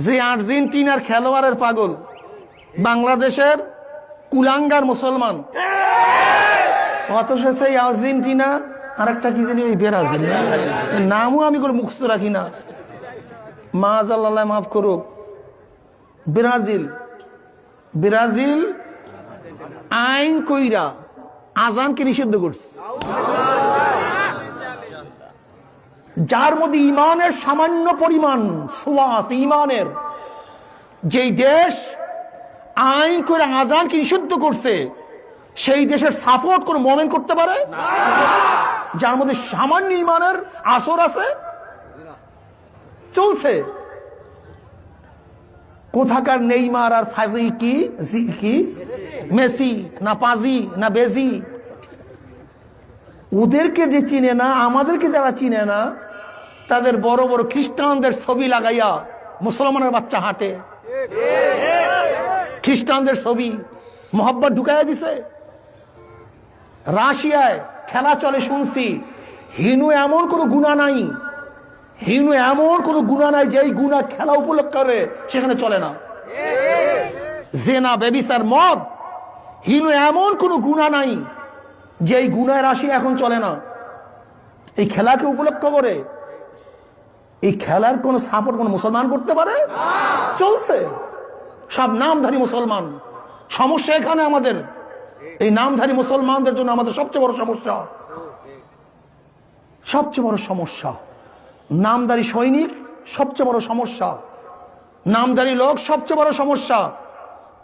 যে আর্জেন্টিনার খেলোয়াড়ের পাগল, বাংলাদেশের কুলাঙ্গার মুসলমান, অথচ সেই আর্জেন্টিনা আর একটা কি জানি ওই ব্রাজিল, নামও আমি কোনো মুখস্থ রাখি না, মাআজাল্লাহ মাফ করুক, ব্রাজিল ব্রাজিল আইন কইরা আজানকে নিষিদ্ধ করছে, যার মধ্যে ইমানের সামান্য পরিমাণ সুয়াস ইমানের, যেই দেশ আইন করে আজানকে নিষিদ্ধ করছে সেই দেশের সাপোর্ট করে মোমেন্ট করতে পারে, যার মধ্যে সামান্য ইমানের আসর আছে, চলছে। কোথাকার নেইমার আর ফাজি কি মেসি না পাজি না বেজি, ওদেরকে যে চিনে না, আমাদেরকে যারা চিনে না, তাদের বড় বড় খ্রিস্টানদের ছবি লাগাইয়া মুসলমানের বাচ্চা হাঁটে, খ্রিস্টানদের ছবি মোহাব্বত ঢুকাইয়া দিছে। রাশিয়ায় খেলা চলে শুনছি, হিনু এমন কোনো গুনাহ নাই, হিনু এমন কোনো গুনাহ নাই যেই গুনাহ খেলা উপলক্ষ করে সেখানে চলে না। জেনা, বেবিচার, মদ, হিনু এমন কোনো গুনাহ নাই যেই গুনায় রাশিয়া এখন চলে না। এই খেলাকে উপলক্ষ করে এই খেলার কোন সাপোর্ট কোন মুসলমান করতে পারে? চলছে, সব নামধারী মুসলমান। সমস্যা এখানে আমাদের এই নামধারী মুসলমানদের জন্য আমাদের সবচেয়ে বড় সমস্যা, সবচেয়ে বড় সমস্যা। নামধারী সৈনিক সবচেয়ে বড় সমস্যা, নামধারী লোক সবচেয়ে বড় সমস্যা।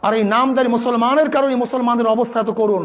আর এই নামধারী মুসলমানের কারণে মুসলমানদের অবস্থা এত করুন।